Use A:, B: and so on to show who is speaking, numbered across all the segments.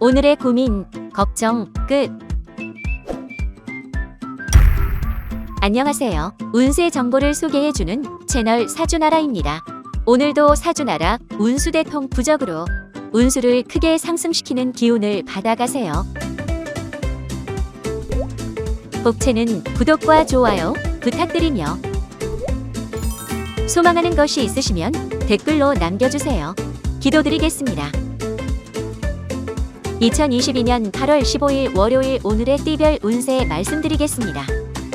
A: 오늘의 고민, 걱정, 끝. 안녕하세요. 운세 정보를 소개해주는 채널 사주나라입니다. 오늘도 사주나라 운수대통 부적으로 운수를 크게 상승시키는 기운을 받아가세요. 복채는 구독과 좋아요 부탁드리며 소망하는 것이 있으시면 댓글로 남겨주세요. 기도드리겠습니다. 2022년 8월 15일 월요일 오늘의 띠별 운세 말씀드리겠습니다.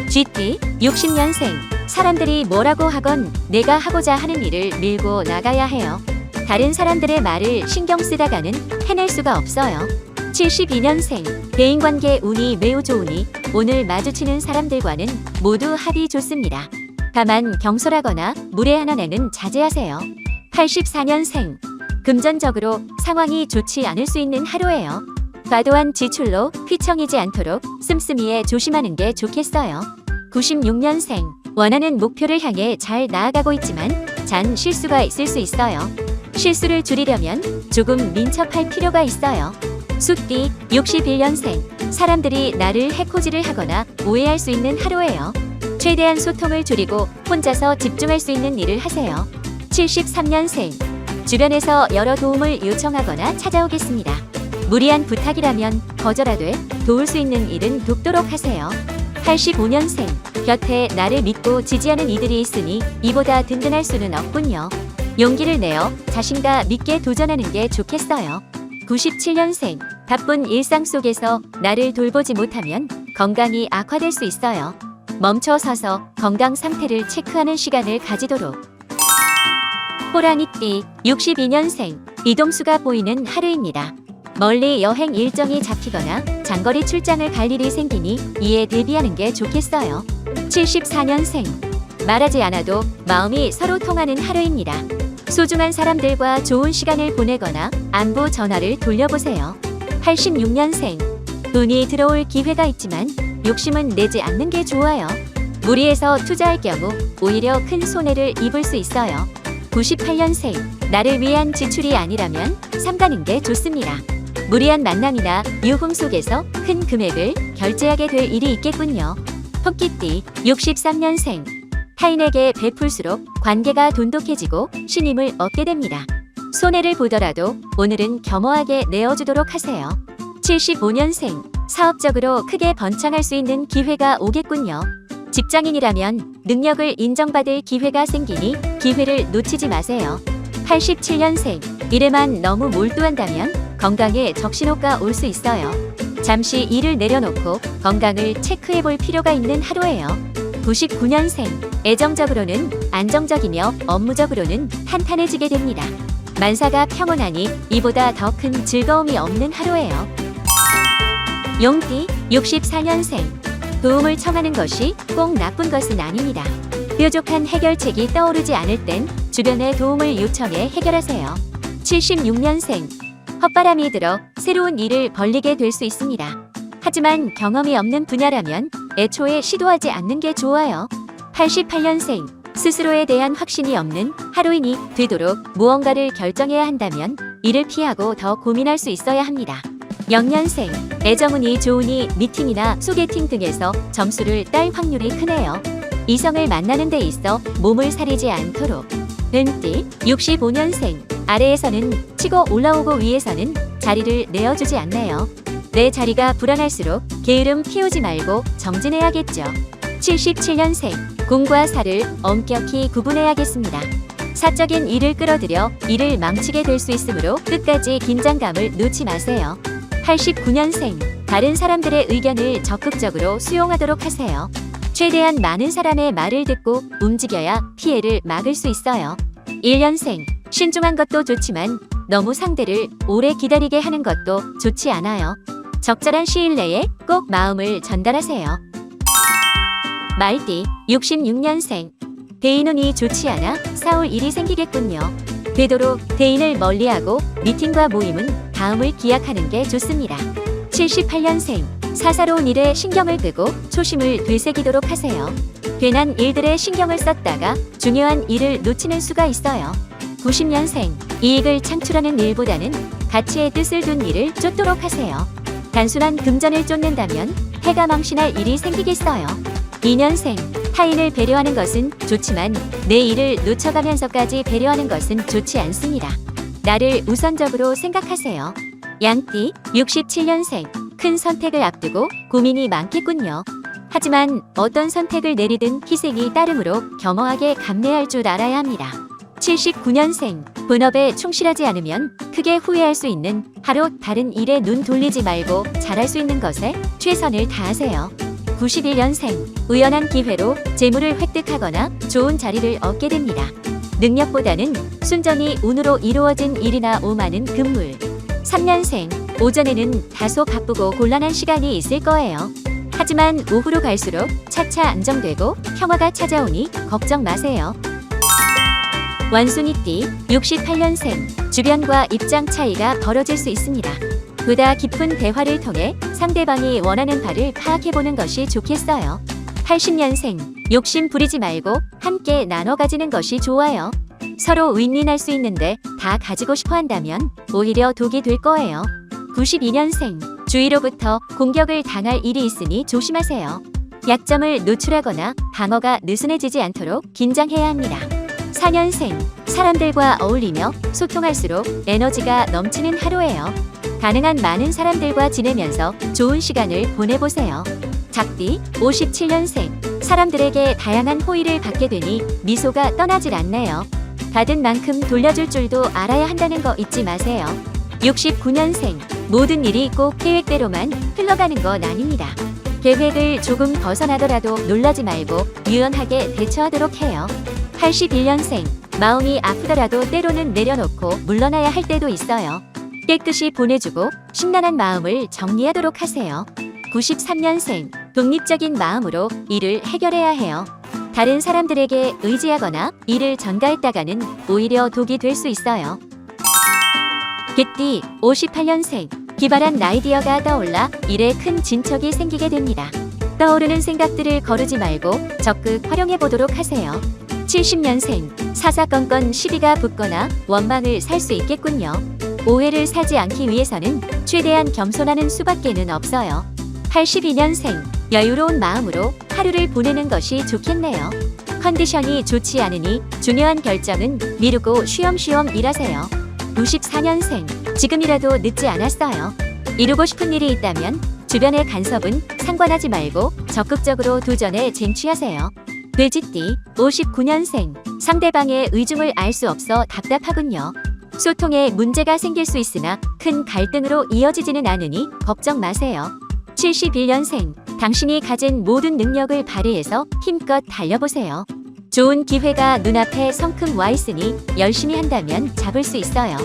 A: GT 60년생 사람들이 뭐라고 하건 내가 하고자 하는 일을 밀고 나가야 해요. 다른 사람들의 말을 신경 쓰다가는 해낼 수가 없어요. 72년생 대인관계 운이 매우 좋으니 오늘 마주치는 사람들과는 모두 합이 좋습니다. 다만 경솔하거나 무례한 자제하세요. 84년생 금전적으로 상황이 좋지 않을 수 있는 하루예요. 과도한 지출로 휘청이지 않도록 씀씀이에 조심하는 게 좋겠어요. 96년생 원하는 목표를 향해 잘 나아가고 있지만 잔 실수가 있을 수 있어요. 실수를 줄이려면 조금 민첩할 필요가 있어요. 숫띠 61년생 사람들이 나를 해코지를 하거나 오해할 수 있는 하루예요. 최대한 소통을 줄이고 혼자서 집중할 수 있는 일을 하세요. 73년생 주변에서 여러 도움을 요청하거나 찾아오겠습니다. 무리한 부탁이라면 거절하되 도울 수 있는 일은 돕도록 하세요. 85년생 곁에 나를 믿고 지지하는 이들이 있으니 이보다 든든할 수는 없군요. 용기를 내어 자신과 믿게 도전하는 게 좋겠어요. 97년생 바쁜 일상 속에서 나를 돌보지 못하면 건강이 악화될 수 있어요. 멈춰서서 건강 상태를 체크하는 시간을 가지도록. 호랑이띠 62년생 이동수가 보이는 하루입니다. 멀리 여행 일정이 잡히거나 장거리 출장을 갈 일이 생기니 이에 대비하는 게 좋겠어요. 74년생 말하지 않아도 마음이 서로 통하는 하루입니다. 소중한 사람들과 좋은 시간을 보내거나 안부 전화를 돌려보세요. 86년생 돈이 들어올 기회가 있지만 욕심은 내지 않는 게 좋아요. 무리해서 투자할 경우 오히려 큰 손해를 입을 수 있어요. 98년생 나를 위한 지출이 아니라면 삼가는 게 좋습니다. 무리한 만남이나 유흥 속에서 큰 금액을 결제하게 될 일이 있겠군요. 토끼띠 63년생 타인에게 베풀수록 관계가 돈독해지고 신임을 얻게 됩니다. 손해를 보더라도 오늘은 겸허하게 내어주도록 하세요. 75년생 사업적으로 크게 번창할 수 있는 기회가 오겠군요. 직장인이라면 능력을 인정받을 기회가 생기니 기회를 놓치지 마세요. 87년생 일에만 너무 몰두한다면 건강에 적신호가 올 수 있어요. 잠시 일을 내려놓고 건강을 체크해 볼 필요가 있는 하루예요. 99년생 애정적으로는 안정적이며 업무적으로는 탄탄해지게 됩니다. 만사가 평온하니 이보다 더 큰 즐거움이 없는 하루예요. 용띠 64년생 도움을 청하는 것이 꼭 나쁜 것은 아닙니다. 뾰족한 해결책이 떠오르지 않을 땐 주변의 도움을 요청해 해결하세요. 76년생 헛바람이 들어 새로운 일을 벌리게 될 수 있습니다. 하지만 경험이 없는 분야라면 애초에 시도하지 않는 게 좋아요. 88년생 스스로에 대한 확신이 없는 하루이니 되도록 무언가를 결정해야 한다면 이를 피하고 더 고민할 수 있어야 합니다. 0년생 애정운이 좋으니 미팅이나 소개팅 등에서 점수를 딸 확률이 크네요. 이성을 만나는 데 있어 몸을 사리지 않도록. 은띠 65년생 아래에서는 치고 올라오고 위에서는 자리를 내어주지 않네요. 내 자리가 불안할수록 게으름 피우지 말고 정진해야겠죠. 77년생 공과 사를 엄격히 구분해야겠습니다. 사적인 일을 끌어들여 일을 망치게 될 수 있으므로 끝까지 긴장감을 놓지 마세요. 89년생 다른 사람들의 의견을 적극적으로 수용하도록 하세요. 최대한 많은 사람의 말을 듣고 움직여야 피해를 막을 수 있어요. 1년생 신중한 것도 좋지만 너무 상대를 오래 기다리게 하는 것도 좋지 않아요. 적절한 시일 내에 꼭 마음을 전달하세요. 말띠 66년생 대인운이 좋지 않아 싸울 일이 생기겠군요. 되도록 대인을 멀리하고 미팅과 모임은 다음을 기약하는 게 좋습니다. 78년생 사사로운 일에 신경을 끄고 초심을 되새기도록 하세요. 괜한 일들에 신경을 썼다가 중요한 일을 놓치는 수가 있어요. 90년생 이익을 창출하는 일보다는 가치의 뜻을 둔 일을 쫓도록 하세요. 단순한 금전을 쫓는다면 해가 망신할 일이 생기겠어요. 2년생, 타인을 배려하는 것은 좋지만 내 일을 놓쳐가면서까지 배려하는 것은 좋지 않습니다. 나를 우선적으로 생각하세요. 양띠, 67년생, 큰 선택을 앞두고 고민이 많겠군요. 하지만 어떤 선택을 내리든 희생이 따르므로 겸허하게 감내할 줄 알아야 합니다. 79년생, 본업에 충실하지 않으면 크게 후회할 수 있는 하루, 다른 일에 눈 돌리지 말고 잘할 수 있는 것에 최선을 다하세요. 91년생, 우연한 기회로 재물을 획득하거나 좋은 자리를 얻게 됩니다. 능력보다는 순전히 운으로 이루어진 일이나 오만은 금물. 3년생, 오전에는 다소 바쁘고 곤란한 시간이 있을 거예요. 하지만 오후로 갈수록 차차 안정되고 평화가 찾아오니 걱정 마세요. 원숭이띠, 68년생, 주변과 입장 차이가 벌어질 수 있습니다. 보다 깊은 대화를 통해 상대방이 원하는 바를 파악해보는 것이 좋겠어요. 80년생, 욕심 부리지 말고 함께 나눠 가지는 것이 좋아요. 서로 윈윈할 수 있는데 다 가지고 싶어 한다면 오히려 독이 될 거예요. 92년생, 주위로부터 공격을 당할 일이 있으니 조심하세요. 약점을 노출하거나 방어가 느슨해지지 않도록 긴장해야 합니다. 4년생, 사람들과 어울리며 소통할수록 에너지가 넘치는 하루예요. 가능한 많은 사람들과 지내면서 좋은 시간을 보내보세요. 작띠, 57년생, 사람들에게 다양한 호의를 받게 되니 미소가 떠나질 않네요. 받은 만큼 돌려줄 줄도 알아야 한다는 거 잊지 마세요. 69년생, 모든 일이 꼭 계획대로만 흘러가는 건 아닙니다. 계획을 조금 벗어나더라도 놀라지 말고 유연하게 대처하도록 해요. 81년생, 마음이 아프더라도 때로는 내려놓고 물러나야 할 때도 있어요. 깨끗이 보내주고 심란한 마음을 정리하도록 하세요. 93년생, 독립적인 마음으로 일을 해결해야 해요. 다른 사람들에게 의지하거나 일을 전가했다가는 오히려 독이 될 수 있어요. 개띠, 58년생, 기발한 아이디어가 떠올라 일에 큰 진척이 생기게 됩니다. 떠오르는 생각들을 거르지 말고 적극 활용해 보도록 하세요. 70년생, 사사건건 시비가 붙거나 원망을 살 수 있겠군요. 오해를 사지 않기 위해서는 최대한 겸손하는 수밖에는 없어요. 82년생, 여유로운 마음으로 하루를 보내는 것이 좋겠네요. 컨디션이 좋지 않으니 중요한 결정은 미루고 쉬엄쉬엄 일하세요. 94년생, 지금이라도 늦지 않았어요. 이루고 싶은 일이 있다면 주변의 간섭은 상관하지 말고 적극적으로 도전에 쟁취하세요. 돼지띠, 59년생, 상대방의 의중을 알 수 없어 답답하군요. 소통에 문제가 생길 수 있으나 큰 갈등으로 이어지지는 않으니 걱정 마세요. 71년생, 당신이 가진 모든 능력을 발휘해서 힘껏 달려보세요. 좋은 기회가 눈앞에 성큼 와 있으니 열심히 한다면 잡을 수 있어요.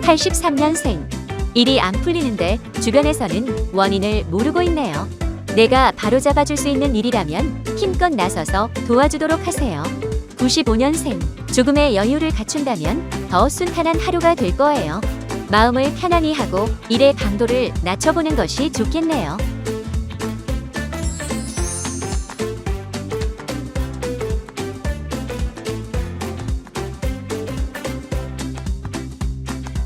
A: 83년생, 일이 안 풀리는데 주변에서는 원인을 모르고 있네요. 내가 바로잡아줄 수 있는 일이라면 힘껏 나서서 도와주도록 하세요. 95년생, 조금의 여유를 갖춘다면 더 순탄한 하루가 될 거예요. 마음을 편안히 하고 일의 강도를 낮춰보는 것이 좋겠네요.